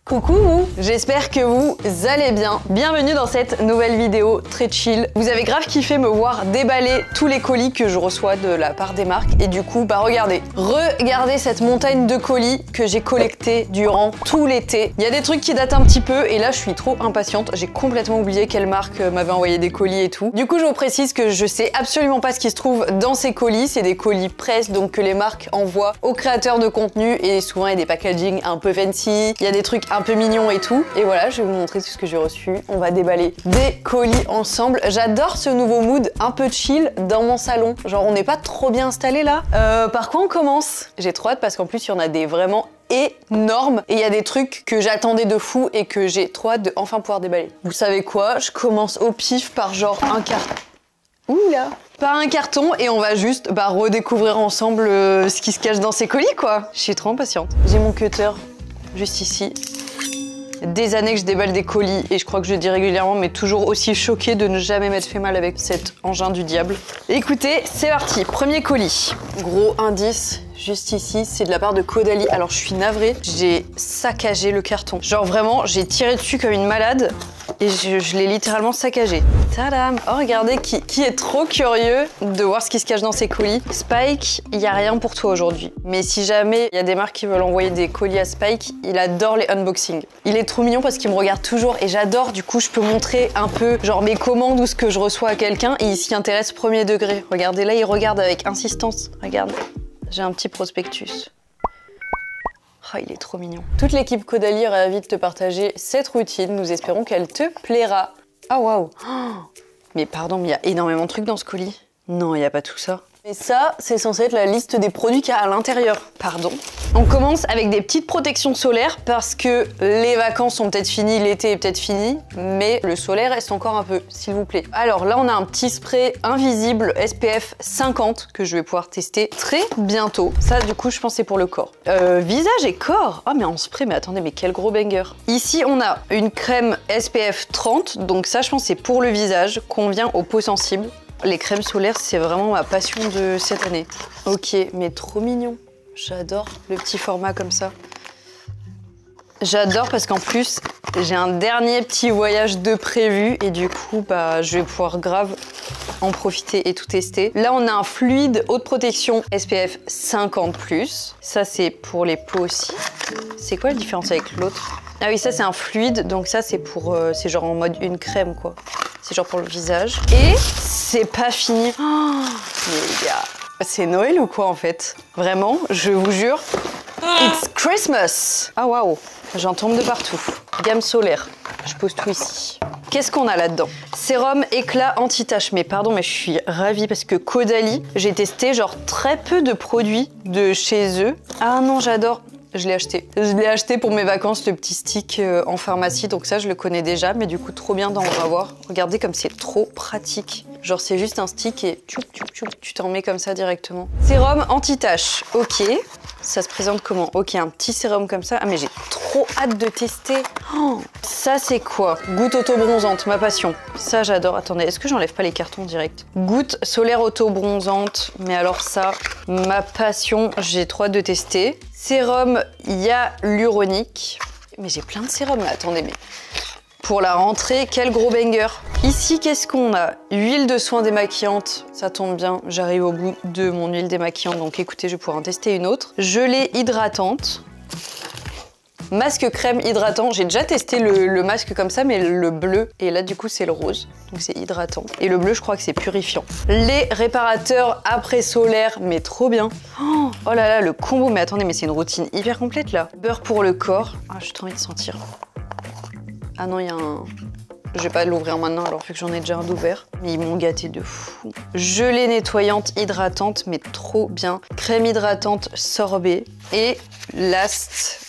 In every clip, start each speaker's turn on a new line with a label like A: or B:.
A: Coucou, j'espère que vous allez bien. Bienvenue dans cette nouvelle vidéo très chill. Vous avez grave kiffé me voir déballer tous les colis que je reçois de la part des marques. Et du coup, bah regardez cette montagne de colis que j'ai collecté durant tout l'été. Il y a des trucs qui datent un petit peu et là je suis trop impatiente. J'ai complètement oublié quelle marque m'avait envoyé des colis et tout. Du coup, je vous précise que je sais absolument pas ce qui se trouve dans ces colis. C'est des colis presse, donc que les marques envoient aux créateurs de contenu et souvent il y a des packaging un peu fancy. Il y a des trucs un peu mignon et tout. Et voilà, je vais vous montrer tout ce que j'ai reçu. On va déballer des colis ensemble. J'adore ce nouveau mood un peu chill dans mon salon. Genre, on n'est pas trop bien installé là. Par quoi on commence? J'ai trop hâte parce qu'en plus, il y en a des vraiment énormes. Et il y a des trucs que j'attendais de fou et que j'ai trop hâte de enfin pouvoir déballer. Vous savez quoi? Je commence au pif par genre un carton. Oula! Par un carton et on va juste redécouvrir ensemble ce qui se cache dans ces colis quoi. Je suis trop impatiente. J'ai mon cutter juste ici. Des années que je déballe des colis et je crois que je le dis régulièrement mais toujours aussi choquée de ne jamais m'être fait mal avec cet engin du diable. Écoutez, c'est parti, premier colis. Gros indice, juste ici, c'est de la part de Caudalie. Alors je suis navrée, j'ai saccagé le carton. Genre vraiment, j'ai tiré dessus comme une malade et je l'ai littéralement saccagé. Tadam! Oh regardez, qui est trop curieux de voir ce qui se cache dans ces colis. Spike, il n'y a rien pour toi aujourd'hui. Mais si jamais il y a des marques qui veulent envoyer des colis à Spike, il adore les unboxings. Il est trop mignon parce qu'il me regarde toujours et j'adore, du coup je peux montrer un peu genre mes commandes ou ce que je reçois à quelqu'un et il s'y intéresse premier degré. Regardez là, il regarde avec insistance. Regarde, j'ai un petit prospectus. Oh, il est trop mignon. Toute l'équipe Caudalie est ravie de te partager cette routine. Nous espérons qu'elle te plaira. Ah waouh! Mais pardon, mais il y a énormément de trucs dans ce colis. Non, il n'y a pas tout ça. Et ça, c'est censé être la liste des produits qu'il y a à l'intérieur. Pardon. On commence avec des petites protections solaires parce que les vacances sont peut-être finies, l'été est peut-être fini, mais le solaire reste encore un peu, s'il vous plaît. Alors là, on a un petit spray invisible SPF 50 que je vais pouvoir tester très bientôt. Ça, du coup, je pense que c'est pour le corps. Visage et corps. Ah, mais en spray, mais attendez, mais quel gros banger. Ici, on a une crème SPF 30, donc ça, je pense que c'est pour le visage, convient aux peaux sensibles. Les crèmes solaires, c'est vraiment ma passion de cette année. Ok, mais trop mignon. J'adore le petit format comme ça. J'adore parce qu'en plus, j'ai un dernier petit voyage de prévu et du coup, je vais pouvoir grave en profiter et tout tester. Là, on a un fluide haute protection SPF 50+. Ça, c'est pour les peaux aussi. C'est quoi la différence avec l'autre? Ah oui, ça, c'est un fluide. Donc ça, c'est pour... c'est genre en mode une crème, quoi. C'est genre pour le visage. Et c'est pas fini. Oh, mais les gars, c'est Noël ou quoi, en fait? Vraiment, je vous jure. It's Christmas! Ah waouh, j'en tombe de partout. Gamme solaire, je pose tout ici. Qu'est-ce qu'on a là-dedans? Sérum éclat anti-tache. Mais pardon, mais je suis ravie parce que Caudalie, j'ai testé genre très peu de produits de chez eux. Ah non, j'adore. Je l'ai acheté. Je l'ai acheté pour mes vacances, le petit stick en pharmacie. Donc ça, je le connais déjà, mais du coup, trop bien d'en avoir. Regardez comme c'est trop pratique. Genre, c'est juste un stick et tu t'en mets comme ça directement. Sérum anti-tache. Ok. Ça se présente comment? Ok, un petit sérum comme ça. Ah, mais j'ai trop hâte de tester. Oh, ça, c'est quoi? Goutte auto-bronzante, ma passion. Ça, j'adore. Attendez, est-ce que j'enlève pas les cartons direct? Goutte solaire auto-bronzante. Mais alors ça, ma passion, j'ai trop hâte de tester. Sérum hyaluronique. Mais j'ai plein de sérums là, attendez, mais... Pour la rentrée, quel gros banger. Ici, qu'est-ce qu'on a? Huile de soin démaquillante, ça tombe bien, j'arrive au bout de mon huile démaquillante, donc écoutez, je vais pouvoir en tester une autre. Gelée hydratante. Masque crème hydratant, j'ai déjà testé le masque comme ça, mais le bleu, et là du coup c'est le rose, donc c'est hydratant. Et le bleu, je crois que c'est purifiant. Les réparateurs après solaire, mais trop bien. Oh là là, le combo, mais attendez, mais c'est une routine hyper complète là. Beurre pour le corps, ah j'ai trop envie de sentir. Ah non, il y a un... Je vais pas l'ouvrir maintenant alors vu que j'en ai déjà un d'ouvert. Mais ils m'ont gâté de fou. Gelée nettoyante hydratante, mais trop bien. Crème hydratante sorbet. Et last,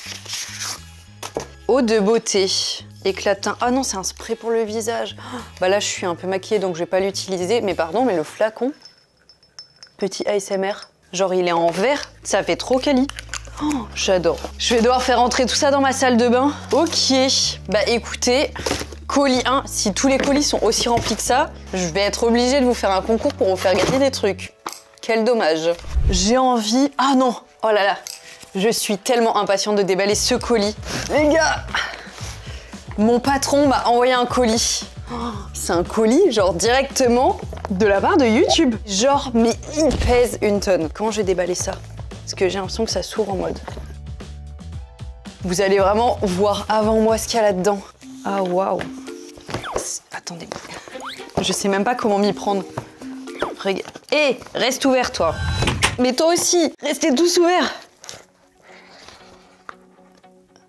A: eau de beauté. Éclatin. Ah non, c'est un spray pour le visage. Bah là, je suis un peu maquillée donc je vais pas l'utiliser. Mais pardon, mais le flacon. Petit ASMR. Genre, il est en verre. Ça fait trop quali. Oh, j'adore. Je vais devoir faire rentrer tout ça dans ma salle de bain. Ok. Bah écoutez, colis 1, si tous les colis sont aussi remplis que ça, je vais être obligée de vous faire un concours pour vous faire gagner des trucs. Quel dommage. J'ai envie... Ah non. Oh là là. Je suis tellement impatiente de déballer ce colis. Les gars, Mon patron m'a envoyé un colis. C'est un colis, genre directement de la part de YouTube. Genre, mais il pèse une tonne. Comment je vais déballer ça? Parce que j'ai l'impression que ça s'ouvre en mode. Vous allez vraiment voir avant moi ce qu'il y a là-dedans. Ah, waouh. Attendez. Je sais même pas comment m'y prendre. Regarde. Hé, reste ouvert, toi. Mais toi aussi, restez tous ouverts.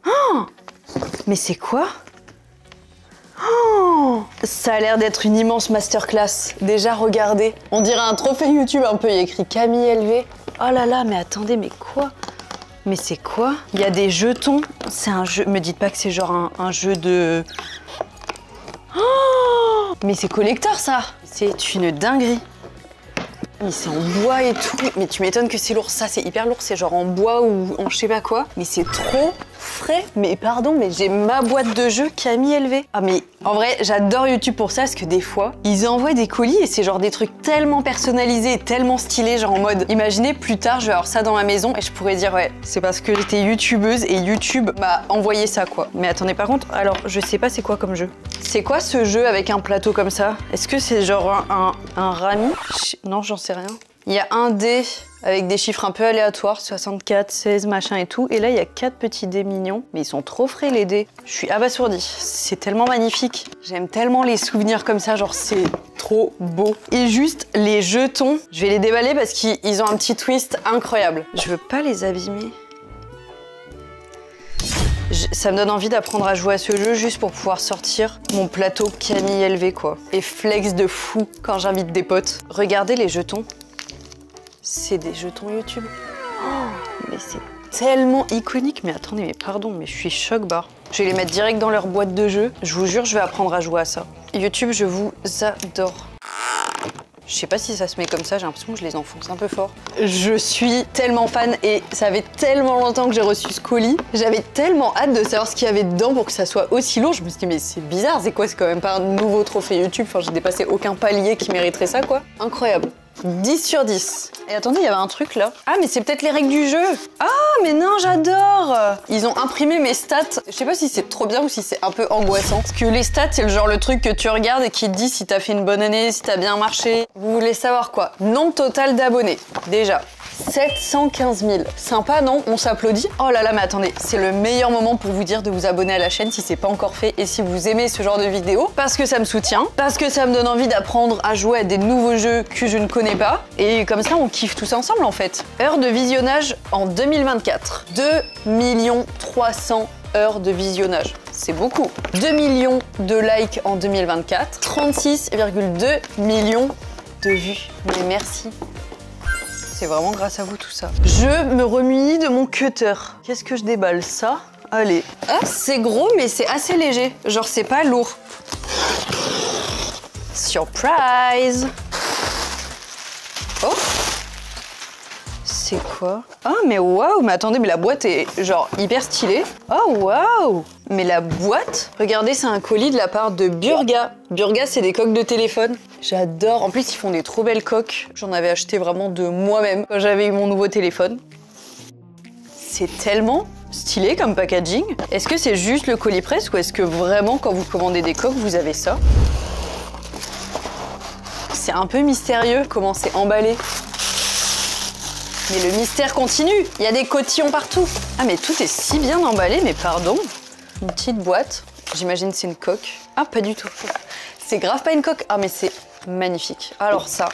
A: Oh, mais c'est quoi? Oh, ça a l'air d'être une immense masterclass. Déjà, regardez. On dirait un trophée YouTube un peu. Il y a écrit Camille LV. Oh là là, mais attendez, mais quoi? Mais c'est quoi? Il y a des jetons. C'est un jeu. Me dites pas que c'est genre un jeu de... Oh, mais c'est collector, ça. C'est une dinguerie. Mais c'est en bois et tout. Mais tu m'étonnes que c'est lourd. Ça, c'est hyper lourd. C'est genre en bois ou en je sais pas quoi. Mais c'est trop frais. Mais pardon, mais j'ai ma boîte de jeux Camille LV. Ah mais en vrai, j'adore YouTube pour ça parce que des fois, ils envoient des colis et c'est genre des trucs tellement personnalisés et tellement stylés. Genre en mode, imaginez plus tard, je vais avoir ça dans ma maison et je pourrais dire ouais, c'est parce que j'étais youtubeuse et YouTube m'a envoyé ça quoi. Mais attendez, par contre, alors je sais pas c'est quoi comme jeu. C'est quoi ce jeu avec un plateau comme ça? Est-ce que c'est genre un rami? Non, j'en sais rien. Il y a un dé avec des chiffres un peu aléatoires, 64, 16, machin et tout. Et là, il y a 4 petits dés mignons. Mais ils sont trop frais, les dés. Je suis abasourdie. C'est tellement magnifique. J'aime tellement les souvenirs comme ça, genre c'est trop beau. Et juste les jetons, je vais les déballer parce qu'ils ont un petit twist incroyable. Je veux pas les abîmer. Ça me donne envie d'apprendre à jouer à ce jeu juste pour pouvoir sortir mon plateau Camille LV quoi. Et flex de fou quand j'invite des potes. Regardez les jetons. C'est des jetons YouTube. Oh, mais c'est tellement iconique. Mais attendez, mais pardon, mais je suis choc-barre. Je vais les mettre direct dans leur boîte de jeu. Je vous jure, je vais apprendre à jouer à ça. YouTube, je vous adore. Je sais pas si ça se met comme ça, j'ai l'impression que je les enfonce un peu fort. Je suis tellement fan et ça fait tellement longtemps que j'ai reçu ce colis. J'avais tellement hâte de savoir ce qu'il y avait dedans pour que ça soit aussi lourd. Je me suis dit mais c'est bizarre, c'est quoi? C'est quand même pas un nouveau trophée YouTube. Enfin, j'ai dépassé aucun palier qui mériterait ça quoi. Incroyable. 10 sur 10. Et attendez, il y avait un truc là. Ah, mais c'est peut-être les règles du jeu. Ah, mais non, j'adore. Ils ont imprimé mes stats. Je sais pas si c'est trop bien ou si c'est un peu angoissant. Parce que les stats, c'est le genre le truc que tu regardes et qui te dit si t'as fait une bonne année, si t'as bien marché. Vous voulez savoir quoi? Nombre total d'abonnés. Déjà. 715 000. Sympa, non? On s'applaudit. Oh là là, mais attendez, c'est le meilleur moment pour vous dire de vous abonner à la chaîne si c'est pas encore fait et si vous aimez ce genre de vidéos. Parce que ça me soutient, parce que ça me donne envie d'apprendre à jouer à des nouveaux jeux que je ne connais pas. Et comme ça, on kiffe tous ensemble en fait. Heures de visionnage en 2024. 2 300 000 heures de visionnage. C'est beaucoup. 2 millions de likes en 2024. 36,2 millions de vues. Mais merci. C'est vraiment grâce à vous tout ça. Je me remunis de mon cutter. Qu'est-ce que je déballe? Ça? Allez. Ah, c'est gros, mais c'est assez léger. Genre, c'est pas lourd. Surprise! Oh! C'est quoi? Ah, mais waouh! Mais attendez, mais la boîte est genre hyper stylée. Oh, waouh! Mais la boîte, regardez, c'est un colis de la part de Burga. Burga, c'est des coques de téléphone. J'adore. En plus, ils font des trop belles coques. J'en avais acheté vraiment de moi-même quand j'avais eu mon nouveau téléphone. C'est tellement stylé comme packaging. Est-ce que c'est juste le colis presse ou est-ce que vraiment, quand vous commandez des coques, vous avez ça? C'est un peu mystérieux comment c'est emballé. Mais le mystère continue. Il y a des cotillons partout. Ah, mais tout est si bien emballé, mais pardon. Une petite boîte. J'imagine c'est une coque. Ah, pas du tout. C'est grave pas une coque. Ah, mais c'est magnifique. Alors ça.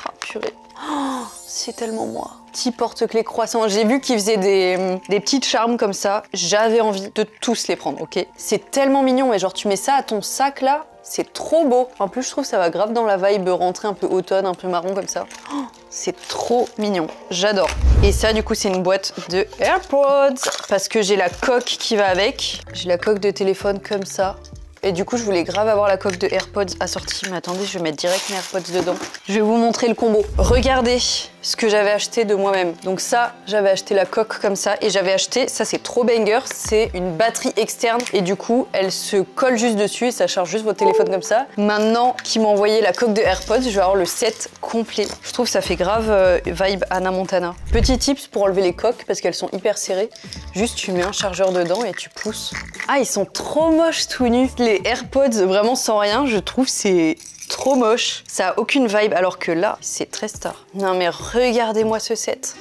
A: Ah, purée. Oh, c'est tellement moi. Petit porte-clés croissant. J'ai vu qu'ils faisaient des petites charmes comme ça. J'avais envie de tous les prendre, ok? C'est tellement mignon, mais genre tu mets ça à ton sac là. C'est trop beau. En plus, je trouve que ça va grave dans la vibe rentrer un peu automne, un peu marron comme ça. Oh, c'est trop mignon. J'adore. Et ça, du coup, c'est une boîte de AirPods parce que j'ai la coque qui va avec. J'ai la coque de téléphone comme ça. Et du coup, je voulais grave avoir la coque de AirPods assortie. Mais attendez, je vais mettre direct mes AirPods dedans. Je vais vous montrer le combo. Regardez ce que j'avais acheté de moi-même. Donc ça, j'avais acheté la coque comme ça et j'avais acheté, ça c'est trop banger, c'est une batterie externe et du coup, elle se colle juste dessus et ça charge juste votre téléphone comme ça. Maintenant qu'ils m'ont envoyé la coque de AirPods, je vais avoir le set complet. Je trouve que ça fait grave vibe Hannah Montana. Petit tips pour enlever les coques parce qu'elles sont hyper serrées. Juste tu mets un chargeur dedans et tu pousses. Ah, ils sont trop moches tout nus. Les AirPods vraiment sans rien, je trouve c'est trop moche. Ça a aucune vibe alors que là, c'est très star. Non mais regardez-moi ce set.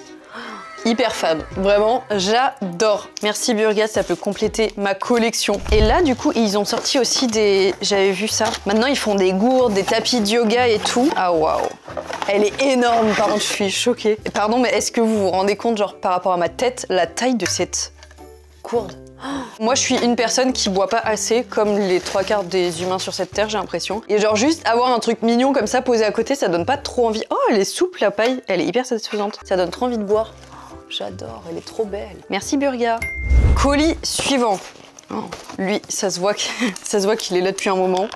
A: Hyper fan, vraiment j'adore. Merci Burgat, ça peut compléter ma collection. Et là du coup ils ont sorti aussi des... J'avais vu ça. Maintenant ils font des gourdes, des tapis de yoga et tout. Ah waouh. Elle est énorme par contre, je suis choquée. Pardon mais est-ce que vous vous rendez compte genre par rapport à ma tête, la taille de cette gourde? Moi je suis une personne qui boit pas assez comme les 3/4 des humains sur cette terre j'ai l'impression. Et genre juste avoir un truc mignon comme ça posé à côté ça donne pas trop envie. Oh elle est souple la paille, elle est hyper satisfaisante. Ça donne trop envie de boire. J'adore, elle est trop belle. Merci Burga. Colis suivant. Oh, lui, ça se voit qu'il est là depuis un moment.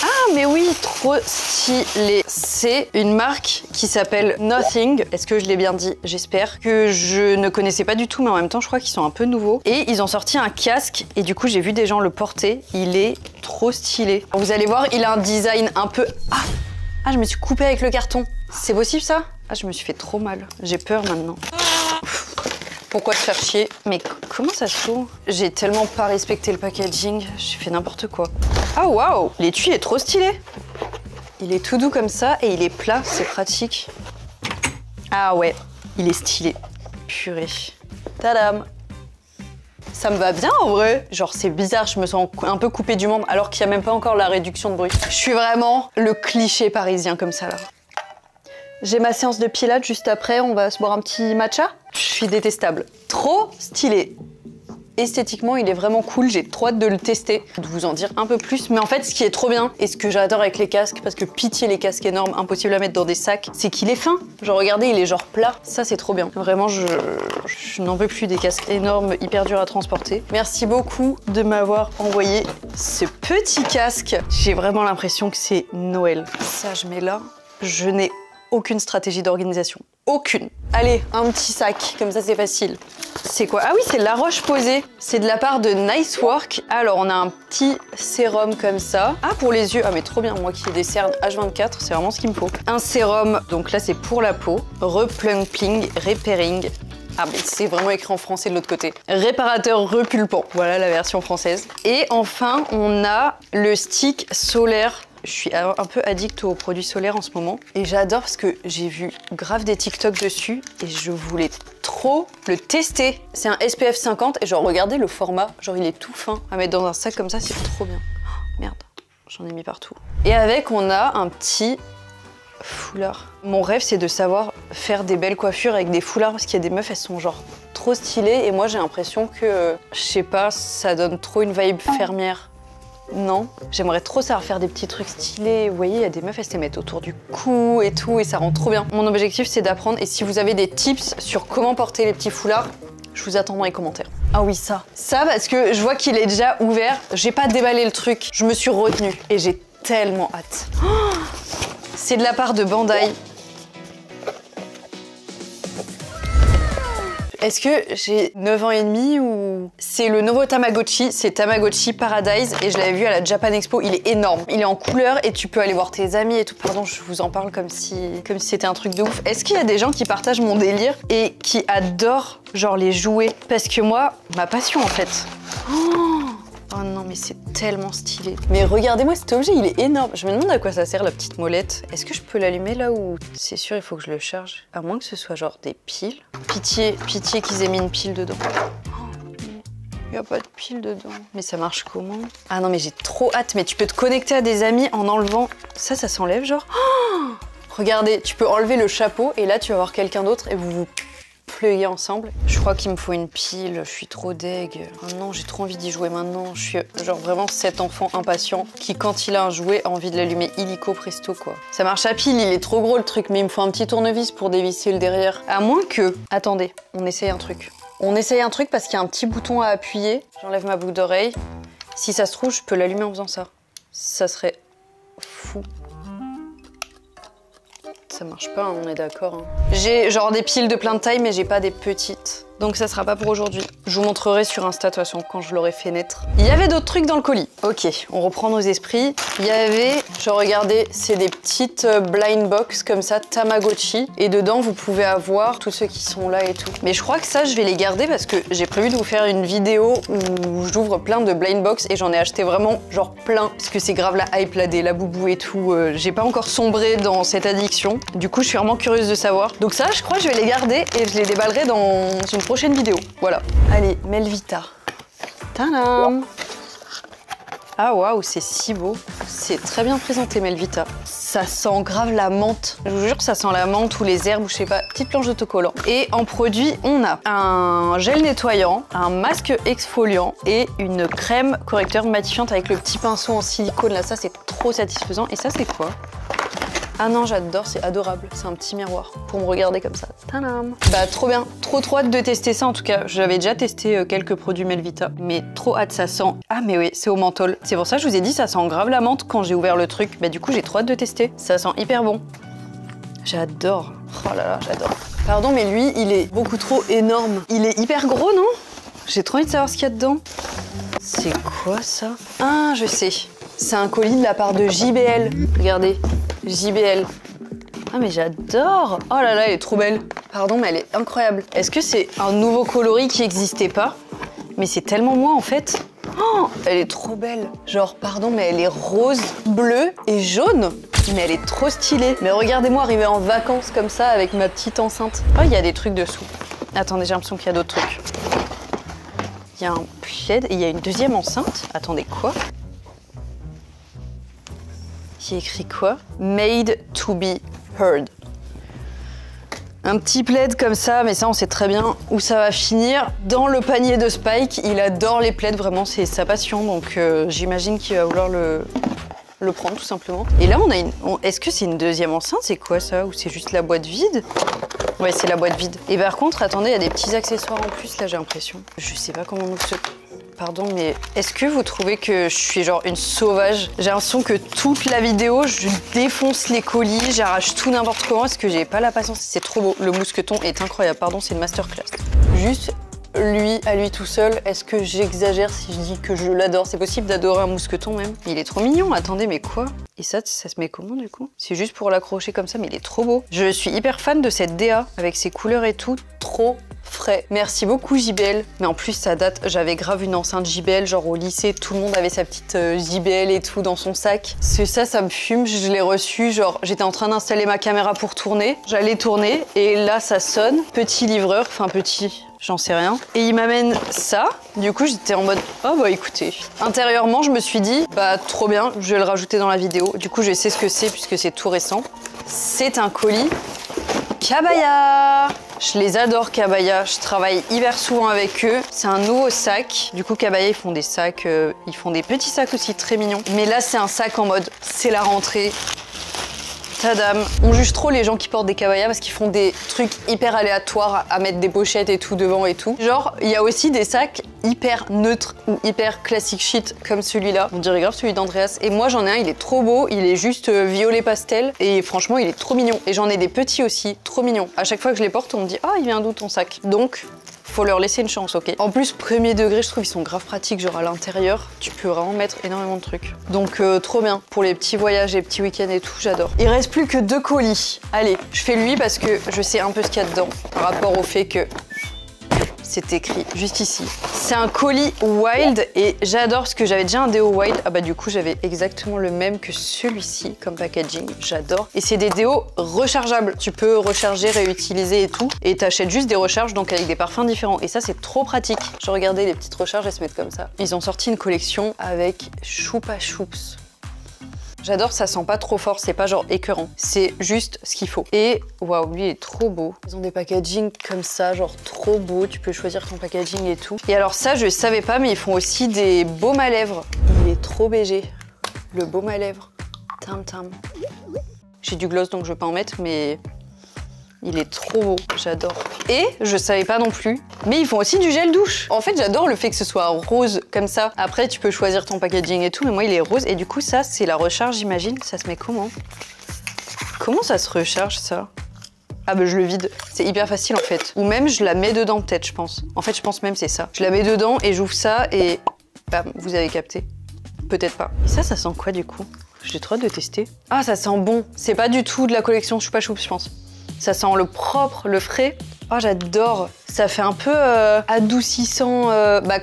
A: Ah mais oui, trop stylé. C'est une marque qui s'appelle Nothing. Est-ce que je l'ai bien dit? J'espère. Que je ne connaissais pas du tout, mais en même temps, je crois qu'ils sont un peu nouveaux. Et ils ont sorti un casque et du coup, j'ai vu des gens le porter. Il est trop stylé. Vous allez voir, il a un design un peu... Ah, je me suis coupée avec le carton. C'est possible ça? Ah, je me suis fait trop mal. J'ai peur maintenant. Pourquoi se faire chier? Mais comment ça s'ouvre? J'ai tellement pas respecté le packaging. J'ai fait n'importe quoi. Ah waouh! L'étui est trop stylé. Il est tout doux comme ça et il est plat. C'est pratique. Ah ouais, il est stylé. Purée. Tadam! Ça me va bien en vrai. Genre c'est bizarre, je me sens un peu coupée du monde alors qu'il n'y a même pas encore la réduction de bruit. Je suis vraiment le cliché parisien comme ça là. J'ai ma séance de pilates juste après, on va se boire un petit matcha. Je suis détestable. Trop stylé. Esthétiquement, il est vraiment cool, j'ai trop hâte de le tester, de vous en dire un peu plus. Mais en fait, ce qui est trop bien, et ce que j'adore avec les casques, parce que pitié les casques énormes, impossible à mettre dans des sacs, c'est qu'il est fin. Genre regardez, il est genre plat. Ça, c'est trop bien. Vraiment, je n'en peux plus des casques énormes, hyper durs à transporter. Merci beaucoup de m'avoir envoyé ce petit casque. J'ai vraiment l'impression que c'est Noël. Ça, je mets là. Je n'ai aucune stratégie d'organisation. Aucune. Allez, un petit sac, comme ça c'est facile. C'est quoi? Ah oui, c'est La Roche-Posay. C'est de la part de Nice Work. Alors, on a un petit sérum comme ça. Ah, pour les yeux. Ah, mais trop bien. Moi qui ai des cernes H24, c'est vraiment ce qu'il me faut. Un sérum, donc là, c'est pour la peau. Replumping, repairing. Ah, mais c'est vraiment écrit en français de l'autre côté. Réparateur repulpant. Voilà la version française. Et enfin, on a le stick solaire. Je suis un peu addict aux produits solaires en ce moment. Et j'adore parce que j'ai vu grave des TikTok dessus et je voulais trop le tester. C'est un SPF 50 et genre regardez le format. Genre il est tout fin. À mettre dans un sac comme ça, c'est trop bien. Oh, merde, j'en ai mis partout. Et avec, on a un petit foulard. Mon rêve, c'est de savoir faire des belles coiffures avec des foulards parce qu'il y a des meufs, elles sont genre trop stylées. Et moi, j'ai l'impression que, je sais pas, ça donne trop une vibe fermière. Non, j'aimerais trop savoir faire des petits trucs stylés. Vous voyez, il y a des meufs, elles se les mettent autour du cou et tout, et ça rend trop bien. Mon objectif, c'est d'apprendre. Et si vous avez des tips sur comment porter les petits foulards, je vous attends dans les commentaires. Ah oui, ça. Ça, parce que je vois qu'il est déjà ouvert. J'ai pas déballé le truc. Je me suis retenue. Et j'ai tellement hâte. Oh, c'est de la part de Bandai. Est-ce que j'ai 9 ans et demi ou... C'est le nouveau Tamagotchi, c'est Tamagotchi Paradise et je l'avais vu à la Japan Expo, il est énorme. Il est en couleur et tu peux aller voir tes amis et tout. Pardon, je vous en parle comme si c'était un truc de ouf. Est-ce qu'il y a des gens qui partagent mon délire et qui adorent genre les jouets? Parce que moi, ma passion en fait. Oh non, mais c'est tellement stylé. Mais regardez-moi cet objet, il est énorme. Je me demande à quoi ça sert la petite molette. Est-ce que je peux l'allumer là ou... C'est sûr, il faut que je le charge. À moins que ce soit genre des piles. Pitié, pitié qu'ils aient mis une pile dedans. Il n'y a pas de pile dedans. Mais ça marche comment? Ah non, mais j'ai trop hâte. Mais tu peux te connecter à des amis en enlevant... Ça s'enlève genre. Oh, regardez, tu peux enlever le chapeau et là, tu vas voir quelqu'un d'autre et vous pluguer ensemble. Je crois qu'il me faut une pile, je suis trop deg. Oh non, j'ai trop envie d'y jouer maintenant. Je suis genre vraiment cet enfant impatient qui, quand il a un jouet, a envie de l'allumer illico presto quoi. Ça marche à pile, il est trop gros le truc, mais il me faut un petit tournevis pour dévisser le derrière. À moins que... Attendez, on essaye un truc. On essaye un truc parce qu'il y a un petit bouton à appuyer. J'enlève ma boucle d'oreille. Si ça se trouve, je peux l'allumer en faisant ça. Ça serait fou. ça marche pas, hein, on est d'accord. Hein. J'ai genre des piles de plein de tailles, mais j'ai pas des petites. Donc ça sera pas pour aujourd'hui. Je vous montrerai sur Insta de toute façon quand je l'aurai fait naître. Il y avait d'autres trucs dans le colis. Ok, on reprend nos esprits. Il y avait, genre regardez, c'est des petites blind box comme ça, Tamagotchi. Et dedans vous pouvez avoir tous ceux qui sont là et tout. Mais je crois que ça je vais les garder parce que j'ai prévu de vous faire une vidéo où j'ouvre plein de blind box et j'en ai acheté vraiment genre plein. Parce que c'est grave la hype là, des Labubu et tout. J'ai pas encore sombré dans cette addiction. Du coup je suis vraiment curieuse de savoir. Donc ça je crois que je vais les garder et je les déballerai dans une prochaine vidéo. Voilà. Allez, Melvita. Tadam! Ah waouh, c'est si beau. C'est très bien présenté, Melvita. Ça sent grave la menthe. Je vous jure que ça sent la menthe ou les herbes ou je sais pas. Petite planche d'autocollant. Et en produit, on a un gel nettoyant, un masque exfoliant et une crème correcteur matifiante avec le petit pinceau en silicone. Là, ça, c'est trop satisfaisant. Et ça, c'est quoi? Ah non, j'adore, c'est adorable. C'est un petit miroir pour me regarder comme ça. Tadam! Bah trop bien, trop hâte de tester ça en tout cas. J'avais déjà testé quelques produits Melvita, mais trop hâte, ça sent... Ah mais oui, c'est au menthol. C'est pour ça que je vous ai dit, ça sent grave la menthe quand j'ai ouvert le truc. Bah du coup, j'ai trop hâte de tester. Ça sent hyper bon. J'adore. Oh là là, j'adore. Pardon, mais lui, il est beaucoup trop énorme. Il est hyper gros, non? J'ai trop envie de savoir ce qu'il y a dedans. C'est quoi ça? Ah, je sais. C'est un colis de la part de JBL. Regardez. JBL. Ah mais j'adore. Oh là là, elle est trop belle. Pardon, mais elle est incroyable. Est-ce que c'est un nouveau coloris qui n'existait pas? Mais c'est tellement moi en fait. Oh, elle est trop belle. Genre, pardon, mais elle est rose, bleue et jaune. Mais elle est trop stylée. Mais regardez-moi arriver en vacances comme ça avec ma petite enceinte. Oh, il y a des trucs dessous. Attendez, j'ai l'impression qu'il y a d'autres trucs. Il y a un plaid et il y a une deuxième enceinte. Attendez, quoi? Qui écrit quoi? Made to be heard. Un petit plaid comme ça, mais ça on sait très bien où ça va finir. Dans le panier de Spike, il adore les plaids, vraiment c'est sa passion, donc j'imagine qu'il va vouloir le prendre tout simplement. Et là on a une... Est-ce que c'est une deuxième enceinte? C'est quoi ça? Ou c'est juste la boîte vide? Ouais, c'est la boîte vide. Et par contre, attendez, il y a des petits accessoires en plus là, j'ai l'impression. Je sais pas comment on ouvre ce... Pardon, mais est-ce que vous trouvez que je suis genre une sauvage? J'ai l'impression que toute la vidéo, je défonce les colis, j'arrache tout n'importe comment parce que j'ai pas la patience. C'est trop beau. Le mousqueton est incroyable. Pardon, c'est une masterclass. Juste lui, à lui tout seul, est-ce que j'exagère si je dis que je l'adore? C'est possible d'adorer un mousqueton même. Il est trop mignon. Attendez, mais quoi? Et ça se met comment du coup? C'est juste pour l'accrocher comme ça, mais il est trop beau. Je suis hyper fan de cette DA avec ses couleurs et tout. Trop frais. Merci beaucoup JBL. Mais en plus ça date, j'avais grave une enceinte JBL, genre au lycée, tout le monde avait sa petite JBL et tout dans son sac. Ça me fume, je l'ai reçu, genre j'étais en train d'installer ma caméra pour tourner, j'allais tourner et là ça sonne, petit livreur, enfin petit, j'en sais rien. Et il m'amène ça, du coup j'étais en mode, oh bah écoutez. Intérieurement je me suis dit, bah trop bien, je vais le rajouter dans la vidéo. Du coup je sais ce que c'est puisque c'est tout récent. C'est un colis Kabaya. Je les adore Kabaya, je travaille hyper souvent avec eux. C'est un nouveau sac. Du coup Kabaya ils font des sacs, ils font des petits sacs aussi très mignons. Mais là c'est un sac en mode c'est la rentrée. Tadam. On juge trop les gens qui portent des Kabaya parce qu'ils font des trucs hyper aléatoires à mettre des pochettes et tout devant et tout. Genre il y a aussi des sacs hyper neutres ou hyper classic shit comme celui-là. On dirait grave celui d'Andreas. Et moi j'en ai un, il est trop beau, il est juste violet pastel et franchement il est trop mignon. Et j'en ai des petits aussi, trop mignons. À chaque fois que je les porte on me dit ah il vient d'où ton sac? Donc faut leur laisser une chance, ok? En plus, premier degré, je trouve ils sont grave pratiques, genre à l'intérieur, tu peux vraiment mettre énormément de trucs. Donc trop bien, pour les petits voyages, les petits week-ends et tout, j'adore. Il reste plus que 2 colis. Allez, je fais lui parce que je sais un peu ce qu'il y a dedans, par rapport au fait que c'est écrit juste ici. C'est un colis Wild et j'adore parce que j'avais déjà un déo Wild. Ah bah du coup j'avais exactement le même que celui-ci comme packaging, j'adore. Et c'est des déos rechargeables, tu peux recharger, réutiliser et tout. Et t'achètes juste des recharges donc avec des parfums différents. Et ça c'est trop pratique. Je regardais les petites recharges, elles se mettent comme ça. Ils ont sorti une collection avec Choupa Choups. J'adore, ça sent pas trop fort, c'est pas genre écœurant. C'est juste ce qu'il faut. Et waouh, lui il est trop beau. Ils ont des packaging comme ça, genre trop beau. Tu peux choisir ton packaging et tout. Et alors ça, je savais pas, mais ils font aussi des baumes à lèvres. Il est trop BG. Le baume à lèvres. Tam tam. J'ai du gloss donc je vais pas en mettre, mais il est trop beau, j'adore. Et je savais pas non plus, mais ils font aussi du gel douche. En fait, j'adore le fait que ce soit rose comme ça. Après, tu peux choisir ton packaging et tout, mais moi, il est rose. Et du coup, ça, c'est la recharge, j'imagine. Ça se met comment? Comment ça se recharge ça? Ah bah je le vide, c'est hyper facile en fait. Ou même je la mets dedans peut-être, je pense. En fait je pense même c'est ça. Je la mets dedans et j'ouvre ça et bam, vous avez capté. Peut-être pas. Et ça sent quoi du coup? J'ai trop hâte de tester. Ah ça sent bon. C'est pas du tout de la collection Choupa Choups je pense. Ça sent le propre, le frais. Oh j'adore. Ça fait un peu adoucissant,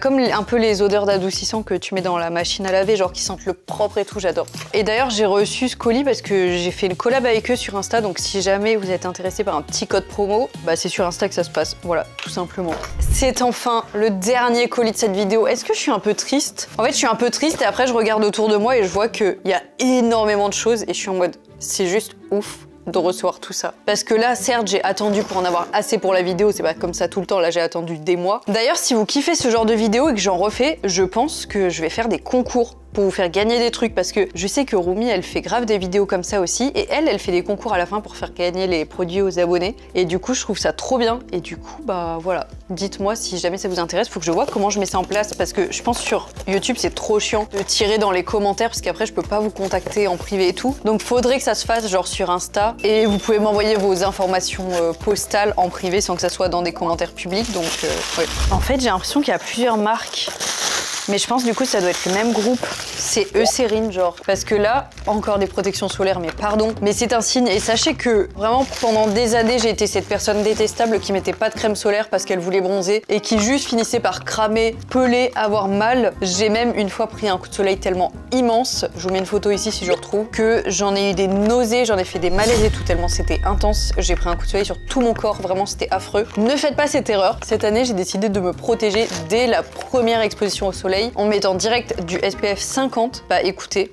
A: comme un peu les odeurs d'adoucissant que tu mets dans la machine à laver, genre qui sentent le propre et tout, j'adore. Et d'ailleurs, j'ai reçu ce colis parce que j'ai fait une collab avec eux sur Insta, donc si jamais vous êtes intéressé par un petit code promo, bah c'est sur Insta que ça se passe, voilà, tout simplement. C'est enfin le dernier colis de cette vidéo. Est-ce que je suis un peu triste? En fait, je suis un peu triste et après, je regarde autour de moi et je vois qu'il y a énormément de choses et je suis en mode, c'est juste ouf de recevoir tout ça. Parce que là, certes, j'ai attendu pour en avoir assez pour la vidéo, c'est pas comme ça tout le temps, là j'ai attendu des mois. D'ailleurs, si vous kiffez ce genre de vidéo et que j'en refais, je pense que je vais faire des concours pour vous faire gagner des trucs parce que je sais que Roumi elle fait grave des vidéos comme ça aussi et elle fait des concours à la fin pour faire gagner les produits aux abonnés et du coup je trouve ça trop bien et du coup bah voilà, dites-moi si jamais ça vous intéresse, faut que je vois comment je mets ça en place parce que je pense sur YouTube c'est trop chiant de tirer dans les commentaires parce qu'après je peux pas vous contacter en privé et tout, donc faudrait que ça se fasse genre sur Insta et vous pouvez m'envoyer vos informations postales en privé sans que ça soit dans des commentaires publics, donc ouais. En fait j'ai l'impression qu'il y a plusieurs marques. Mais je pense du coup ça doit être le même groupe, c'est Eucérine genre. Parce que là, encore des protections solaires, mais pardon, mais c'est un signe. Et sachez que vraiment pendant des années j'ai été cette personne détestable qui mettait pas de crème solaire parce qu'elle voulait bronzer et qui juste finissait par cramer, peler, avoir mal. J'ai même une fois pris un coup de soleil tellement immense, je vous mets une photo ici si je retrouve, que j'en ai eu des nausées, j'en ai fait des malaises et tout tellement c'était intense. J'ai pris un coup de soleil sur tout mon corps, vraiment c'était affreux. Ne faites pas cette erreur. Cette année j'ai décidé de me protéger dès la première exposition au soleil en mettant direct du SPF 50, bah écoutez,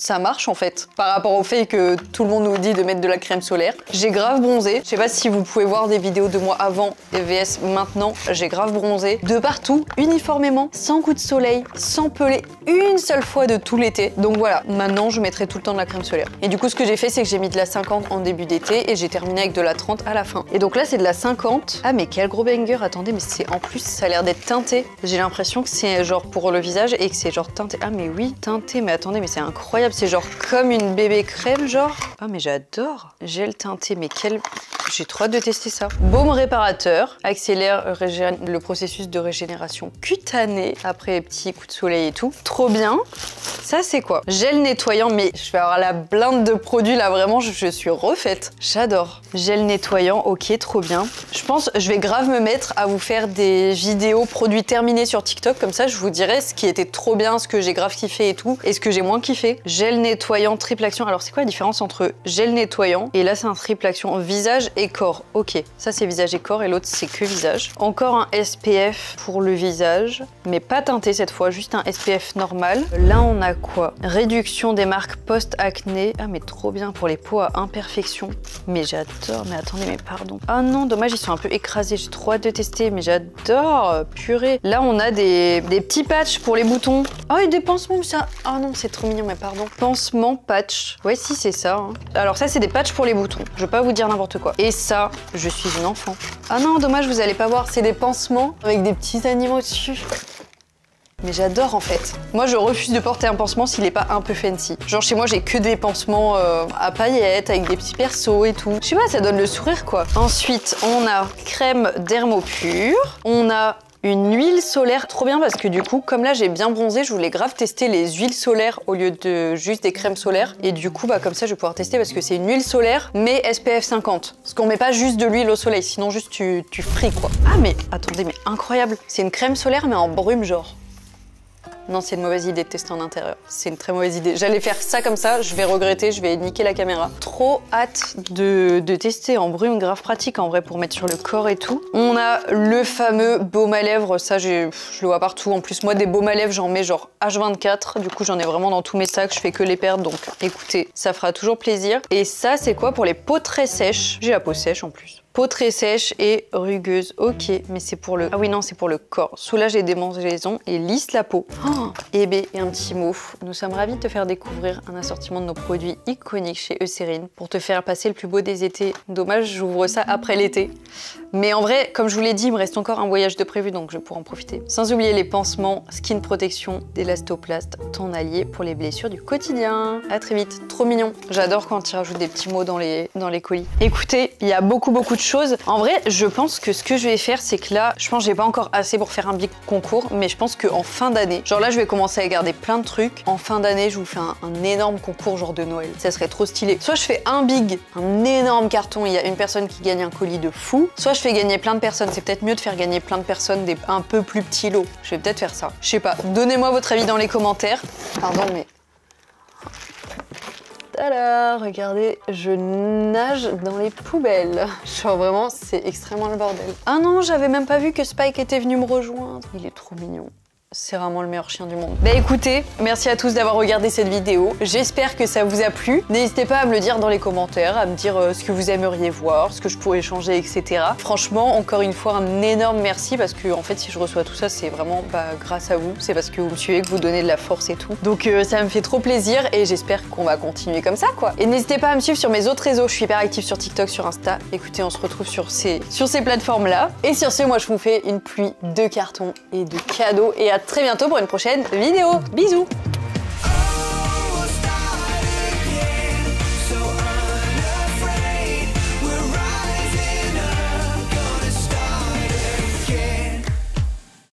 A: ça marche en fait, par rapport au fait que tout le monde nous dit de mettre de la crème solaire. J'ai grave bronzé, je sais pas si vous pouvez voir des vidéos de moi avant et VS maintenant, j'ai grave bronzé, de partout, uniformément, sans coup de soleil, sans peler, une seule fois de tout l'été. Donc voilà, maintenant je mettrai tout le temps de la crème solaire. Et du coup ce que j'ai fait c'est que j'ai mis de la 50 en début d'été et j'ai terminé avec de la 30 à la fin. Et donc là c'est de la 50, ah mais quel gros banger, attendez mais c'est en plus ça a l'air d'être teinté. J'ai l'impression que c'est genre pour le visage et que c'est genre teinté, ah mais oui teinté, mais attendez mais c'est incroyable. C'est genre comme une bébé crème genre. Ah mais j'adore. Gel teinté, mais quel... J'ai trop hâte de tester ça. Baume réparateur, accélère le processus de régénération cutanée après les petits coups de soleil et tout. Trop bien. Ça c'est quoi? Gel nettoyant, mais je vais avoir la blinde de produits là, vraiment je suis refaite. J'adore. Gel nettoyant, ok, trop bien. Je pense je vais grave me mettre à vous faire des vidéos produits terminés sur TikTok, comme ça je vous dirai ce qui était trop bien, ce que j'ai grave kiffé et tout, et ce que j'ai moins kiffé. Gel nettoyant triple action. Alors c'est quoi la différence entre gel nettoyant et là c'est un triple action visage et corps? Ok, ça c'est visage et corps et l'autre c'est que visage. Encore un SPF pour le visage, mais pas teinté cette fois, juste un SPF normal. Là on a quoi? Réduction des marques post-acné. Ah mais trop bien pour les peaux à imperfection. Mais j'adore, mais attendez, mais pardon. Ah non, dommage, ils sont un peu écrasés, j'ai trop hâte de tester, mais j'adore, purée. Là on a des petits patchs pour les boutons. Oh et des pansements, ça. Ah non, c'est trop mignon, mais pardon. Pansement patch. Ouais si c'est ça. Hein. Alors ça c'est des patchs pour les boutons. Je vais pas vous dire n'importe quoi. Et ça, je suis une enfant. Ah non, dommage, vous allez pas voir, c'est des pansements avec des petits animaux dessus. Mais j'adore en fait. Moi je refuse de porter un pansement s'il est pas un peu fancy. Genre chez moi j'ai que des pansements à paillettes avec des petits persos et tout. Je sais pas, ça donne le sourire quoi. Ensuite on a crème Dermopure. On a une huile solaire, trop bien parce que du coup, comme là j'ai bien bronzé, je voulais grave tester les huiles solaires au lieu de juste des crèmes solaires. Et du coup, bah comme ça je vais pouvoir tester parce que c'est une huile solaire mais SPF 50. Parce qu'on met pas juste de l'huile au soleil, sinon juste tu frites quoi. Ah mais attendez, mais incroyable. C'est une crème solaire mais en brume genre. Non, c'est une mauvaise idée de tester en intérieur. C'est une très mauvaise idée. J'allais faire ça comme ça, je vais regretter, je vais niquer la caméra. Trop hâte de tester en brume, grave pratique en vrai pour mettre sur le corps et tout. On a le fameux baume à lèvres, ça je le vois partout. En plus, moi des baumes à lèvres, j'en mets genre H24. Du coup, j'en ai vraiment dans tous mes sacs, je fais que les perdre. Donc écoutez, ça fera toujours plaisir. Et ça, c'est quoi pour les peaux très sèches? J'ai la peau sèche en plus. Peau très sèche et rugueuse. Ok, mais c'est pour le... Ah oui, non, c'est pour le corps. Soulage les démangeaisons et lisse la peau. Oh, et un petit mot. Nous sommes ravis de te faire découvrir un assortiment de nos produits iconiques chez Eucérine pour te faire passer le plus beau des étés. Dommage, j'ouvre ça après l'été. Mais en vrai, comme je vous l'ai dit, il me reste encore un voyage de prévu, donc je pourrai en profiter. Sans oublier les pansements, skin protection, d'élastoplast, ton allié pour les blessures du quotidien. À très vite, trop mignon. J'adore quand ils rajoutent des petits mots dans les colis. Écoutez, il y a beaucoup de choses. En vrai, je pense que ce que je vais faire, c'est que là, je pense que j'ai pas encore assez pour faire un big concours, mais je pense qu'en fin d'année, genre là, je vais commencer à garder plein de trucs. En fin d'année, je vous fais un énorme concours genre de Noël. Ça serait trop stylé. Soit je fais un énorme carton, il y a une personne qui gagne un colis de fou, soit je fais gagner plein de personnes. C'est peut-être mieux de faire gagner plein de personnes des un peu plus petits lots. Je vais peut-être faire ça. Je sais pas. Donnez-moi votre avis dans les commentaires. Pardon, mais... Tada, regardez, je nage dans les poubelles. Genre vraiment, c'est extrêmement le bordel. Ah non, j'avais même pas vu que Spike était venu me rejoindre. Il est trop mignon. C'est vraiment le meilleur chien du monde. Bah écoutez, merci à tous d'avoir regardé cette vidéo. J'espère que ça vous a plu. N'hésitez pas à me le dire dans les commentaires, à me dire ce que vous aimeriez voir, ce que je pourrais changer, etc. Franchement, encore une fois, un énorme merci parce que en fait, si je reçois tout ça, c'est vraiment grâce à vous. C'est parce que vous me suivez, que vous donnez de la force et tout. Donc ça me fait trop plaisir et j'espère qu'on va continuer comme ça, quoi. Et n'hésitez pas à me suivre sur mes autres réseaux. Je suis hyper active sur TikTok, sur Insta. Écoutez, on se retrouve sur ces plateformes-là. Et sur ce, moi, je vous fais une pluie de cartons et de cadeaux et à très bientôt pour une prochaine vidéo. Bisous!